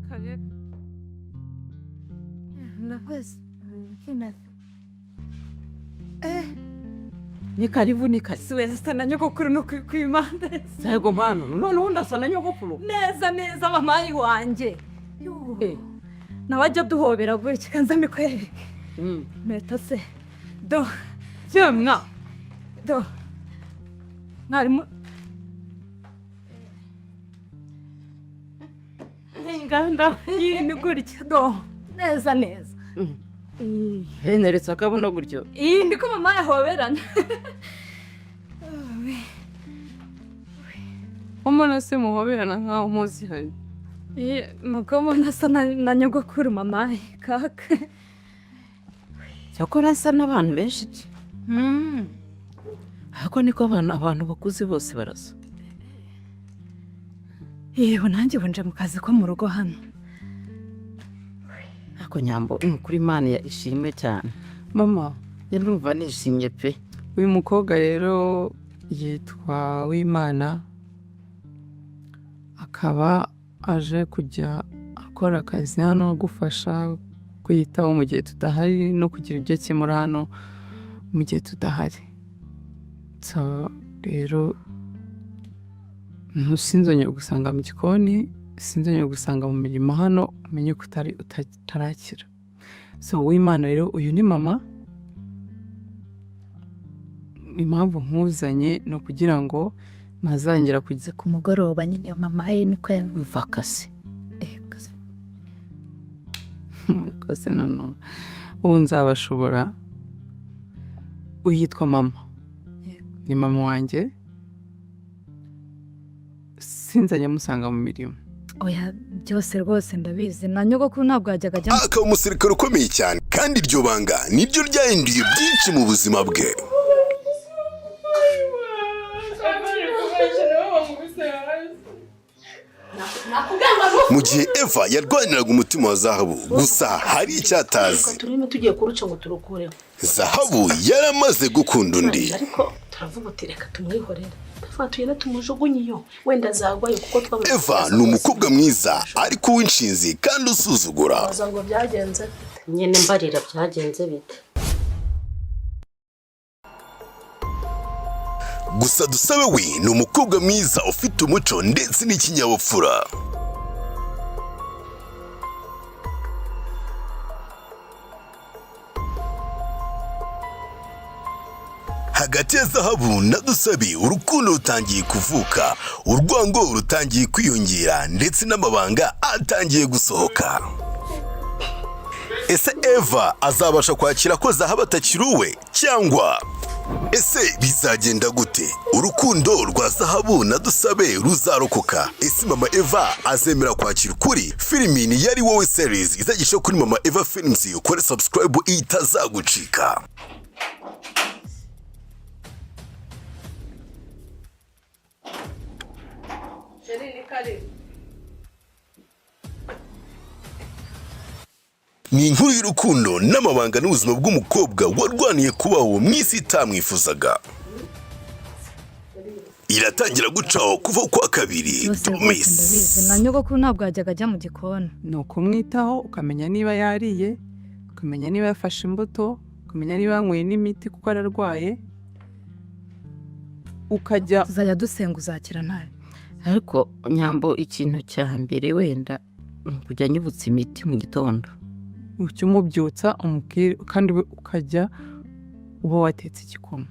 Karibu. Naweza. Kina. Ni karibu ni karibu. Siwezi sana nyogokuru no kwimanda. Sego mwana, none undasa na nyogokuru. Neza neza mamayi wanje. Nawajya duhobera gutya kanza mikwereke. Meta se. Do. Cyamwa. Do. Mwarimu. Nganda yini gutya do. Neza neza. Heneretse akabona gutyo. Ndiko mama yahoberana. Umwana se muhoberana nkaho muzi hari. Mugabo nasa na nyogokuru mama kaka. Cyakora nsa n'abantu benshi. Ako niko abantu bakuze bose barasa. Yewe nanjye bunje mu kazi ko mu rugo hano. Ako nyambo kuri Imana ya ishimwe cyane. Mama, ndumva nishimye pe. Uyu mukobwa rero yitwa Uwimana, akaba aje kujya akora akazi hano gufasha kwiyitaho mu gihe tudahari no kugira ibyo kimura hano mu gihe tudahari. So rero sinzongera gusanga mu gikoni, sinzongera gusanga mu mirimo hano, umenye ko utarakira. So Uwimana rero uyu ni mama. Impamvu nkuzanye no kugira ngo ntazongera kujya ku mugoroba nyine mama ye niko vakasi. Kose none ubu nzabashobora. Uyitwa mama. Ni mama wanjye. Sinzajya musanga mu mirimo. Oya byose rwose ndabizi na nyogokuru ntabwo yajyaga ajya. Akaba umusirikare ukomeye cyane kandi iryo banga niryo ryahinduye byinshi mu buzima bwe. Mu gihe Eva yarwaniraga umutima wa Zahabu, gusa hari icyatazi. Turimo tugiye kuruca ngo turukureho. Zahabu yaramaze gukunda undi. Ariko turavuga uti reka tumwihorere. Twatuye na tumujugunye iyo wenda zagwaye kuko twabona. Eva ni umukobwa mwiza ariko w'inshinzi kandi usuzugura. Baza ngo byagenze nyene mbarira byagenze bite. Gusa Dusabe we ni umukobwa mwiza ufite umuco ndetse n'ikinyabupfura. Hagati ya Zahabu na Dusabe urukundo rutangiye kuvuka, urwango rutangiye kwiyongera ndetse n'amabanga atangiye gusohoka. Ese Eva azabasha kwakira ko Zahabu atakiri uwe cyangwa ese bizagenda gute? Urukundo rwa Zahabu na Dusabe ruzarokoka? Ese mama Eva azemera kwakira ukuri? Filimi ni Yari Wowe series izagisha kuri Mama Eva Films. Ukore subscribe itazagucika. Ni inkuru y'urukundo n'amabanga n'ubuzima bw'umukobwa warwaniye kubaho mu isi itamwifuzaga. Iratangira gucaho kuva kwa kabiri. Miss na nyogokuru ntabwo yajyaga ajya mu gikoni. ni ukumwitaho ukamenya niba yariye, ukamenya niba yafashe imbuto, ukamenya niba yanyweye n'imiti kuko ararwaye, ukajya tuzajya dusenga uzakira nawe. Ariko nyambo ikintu cya mbere wenda kujya nyibutsa imiti mu gitondo. umubyutsa umubwire kandi ukajya uba watetse igikoma.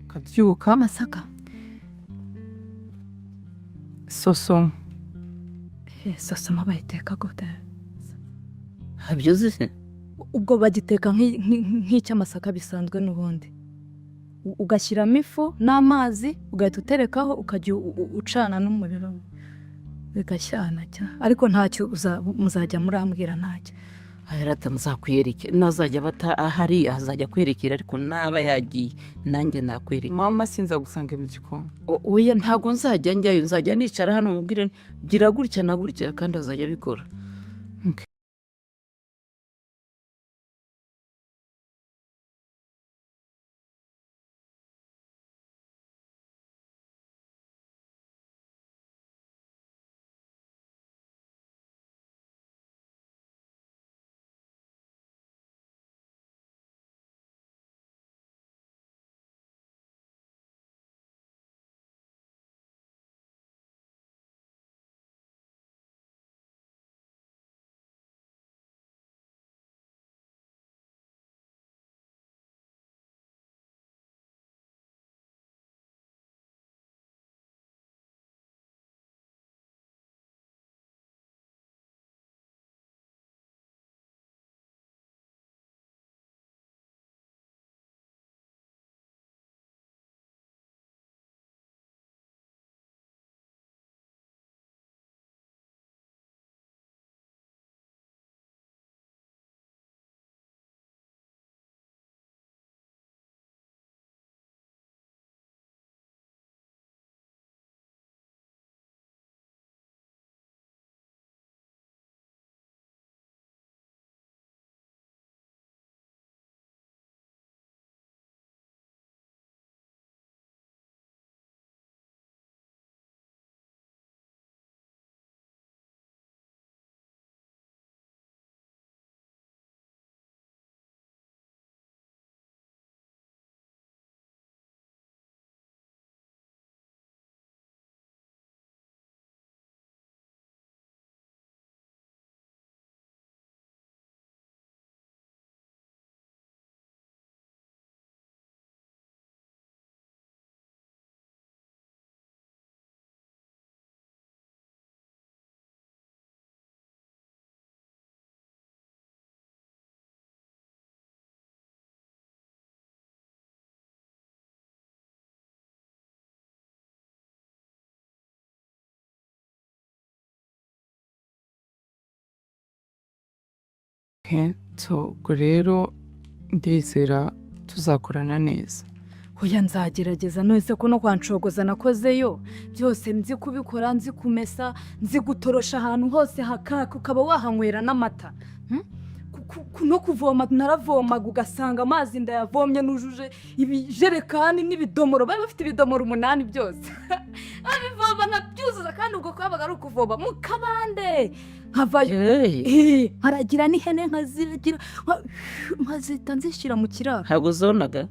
Ukabyuka Amasaka. soso. Soso bayiteka gute? Habyuze se? Ubwo bagiteka nk'icyamasaka bisanzwe n'ubundi. Ugashyiramo ifu n'amazi ugahita uterekaho ukajya ucana n'umuriro bigashyana cyane. Ariko ntacyo muzajya murambwira ntacyo. Ayarata muzakwereke nazajya bata ahari azajya kwerekera ariko naba yagiye nanjye nakwereka. Mama sinza gusanga mu gikoma. Oya ntago nzajya njyayo, nzajya nicara hano mubwire gira gutya na gutya kandi azajya bikora. so ubwo rero ndizera tuzakorana neza. Oya nzagerageza nose ko no kwanshogoza nakozeyo byose nzi kubikora, nzi kumesa, nzi gutorosha ahantu hose hakaka ukaba wahanywera n'amata. No kuvoma naravomaga ugasanga amazi ndayavomye nujuje ibijerekani n'ibidomoro, bari bafite ibidomoro 8 byose abivoma nabyuzuza kandi ubwo kwabaga ari ukuvoma mu kabande nkavayo haragira n'ihene nkaziragira nkazita nzishyira mu kiraro. ntabwo zonaga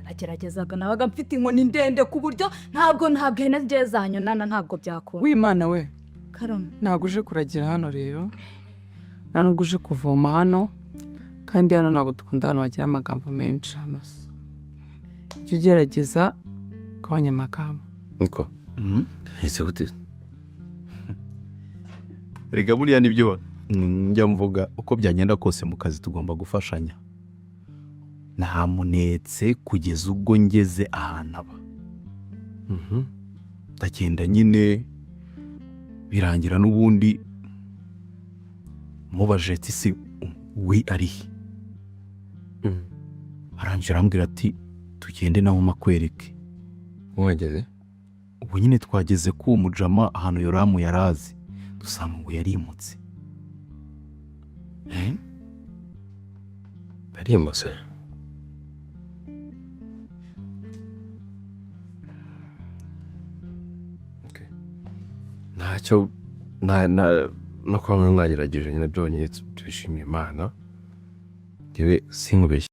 nageragezaga nabaga mfite inkoni ndende ku buryo ntabwo ihene zanyonana ntabwo byakora. W'Imana we Karame ntabwo uje kuragira hano rero, ntabwo uje kuvoma hano, kandi hano ntabwo dukunda abantu bagira amagambo menshi hano. Jya ugerageza kugabanya amagambo. niko ese gute Rega buriya nibyo njya mvuga, uko byagenda kose mu kazi tugomba gufashanya. Namunetse kugeza ubwo ngeze ahantu aba. Ndagenda nyine birangira n'ubundi mubaje ati se we ari arangira ambwira ati tugende naho makwereke. wageze Ubu nyine twageze ku mujama ahantu Yoramu yarazi, dusanga ngo yarimutse. barimuse ntacyo no kuba mwagerageje nyine byonyine tubishimiye Imana. Ngewe sinkubeshye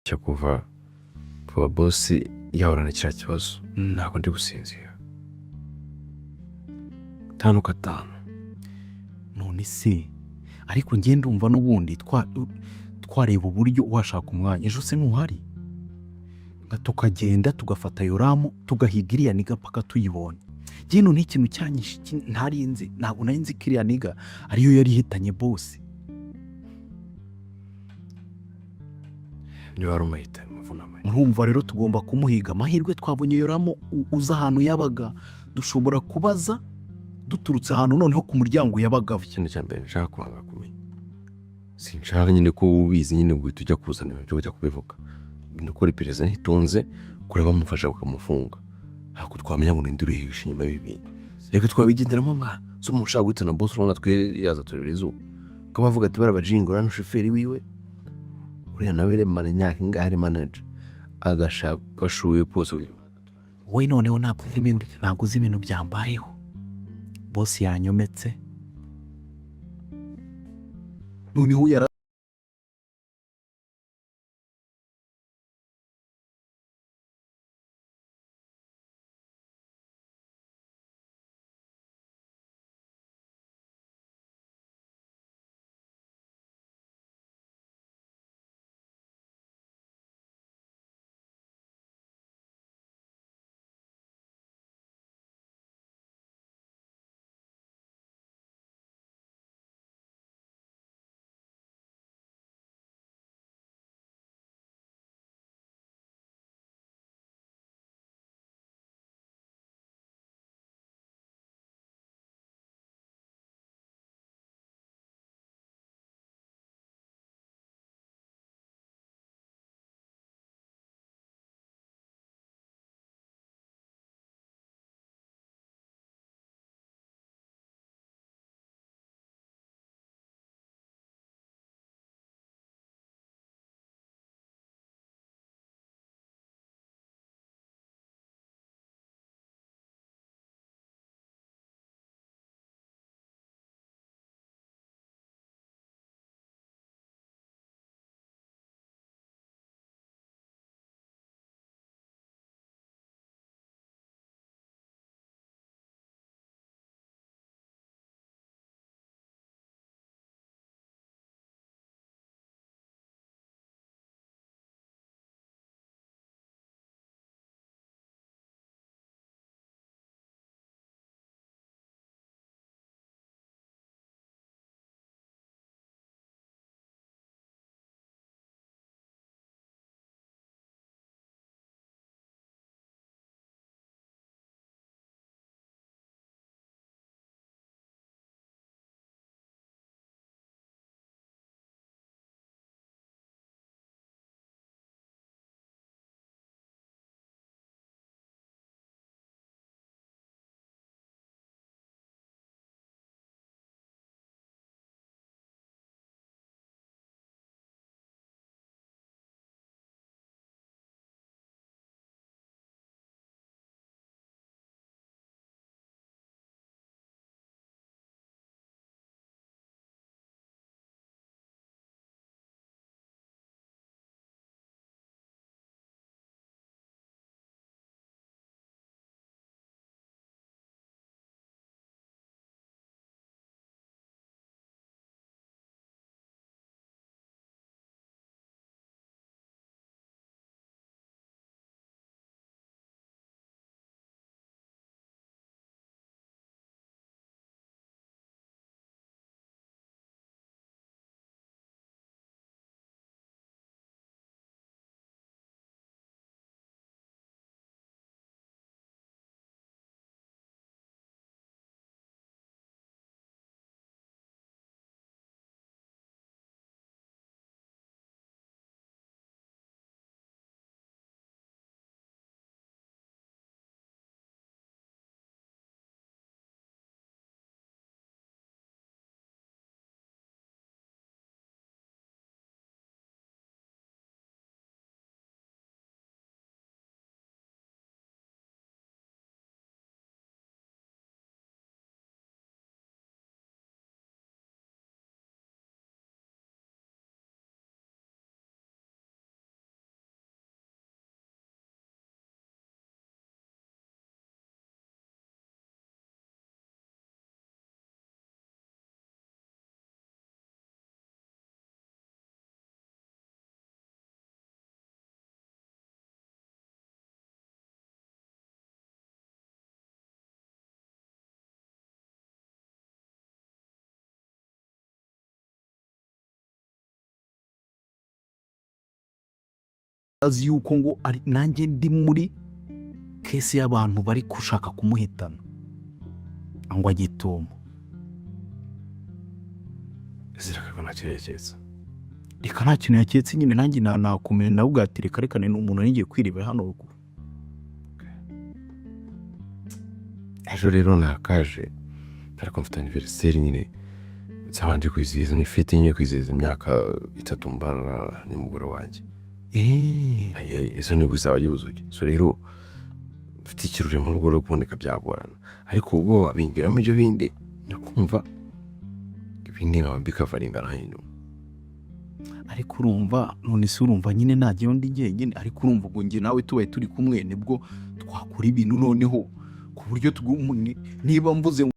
cyo kuva boss yahorana kiriya kibazo ntabwo ndi gusinzira. 5,5. none se ariko njye ndumva n'ubundi twareba uburyo washaka umwanya ejo se ntuhari tukagenda tugafata yoramu tugahiga iriya niga paka tuyibonye. Njye none ikintu cyanyishe ntarinzi, ntabwo nari nzi ko iriya niga ariyo yari ihitanye bose. Niba wari umuhitanye muvunama. Murumva rero tugomba kumuhiga. Amahirwe twabonye yoramu uzi ahantu yabaga, dushobora kubaza duturutse ahantu noneho ku muryango yabaga. Ikintu cya mbere nshaka kwanga kumenya, sinshaka nyine ko ubizi nyine ngo tujya kuzana ibyo ujya kubivuga. Nukora iperereza ntitunze kureba bamufasha bakamufunga, ntabwo twamenya ngo ninde urihishe inyuma y'ibintu. Reka twabigenderamo nka so mushaka guhitana boss urabona twe yaza turera izuba ko bavuga ati barabajingura n'ushoferi wiwe uriya nawe remana imyaka ingahe ari manager agashaka gashuye pose. Wowe noneho ntabwo uzi ibintu byambayeho. Boss yanyometse noneho azi yuko ngo ari nanjye ndi muri kesi y'abantu bari gushaka kumuhitana ngo agituma. zirakaga nta cyerekezo. Reka nta kintu yaketse nyine nanjye nakumenya nawe ugati reka ni umuntu ngiye kwiriba hano ruguru. Ejo rero nakaje ariko mfite anniversaire nyine zabanje kwizihiza ni fete nyine kwizihiza imyaka 3 mbana n'umugore wanjye. Izo ni gusaba yuzuye. So rero mfite ikirure mu rugo rwo kuboneka byagorana, ariko ubwo abingiramo ibyo bindi nakumva ibindi nkaba bikavaringana hino. Ariko urumva none se urumva nyine nagiye undi njyenyine, ariko urumva ngo njye nawe tubaye turi kumwe nibwo twakora ibintu noneho ku buryo niba mvuze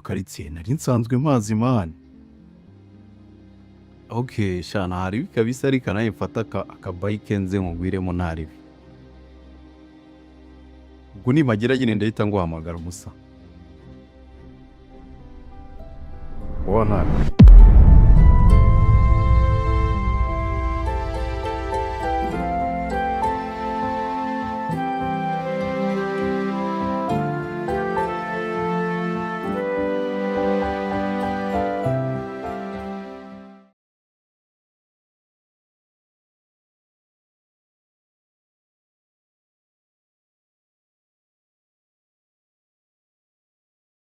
karitsiye nari nsanzwe mazi mani. Okay sha ntari kabisa ariko nawe mfata akabayike nze nkugwiremo ntari. Ubwo nimagera nyine ndahita nguhamagara Musa. Bona.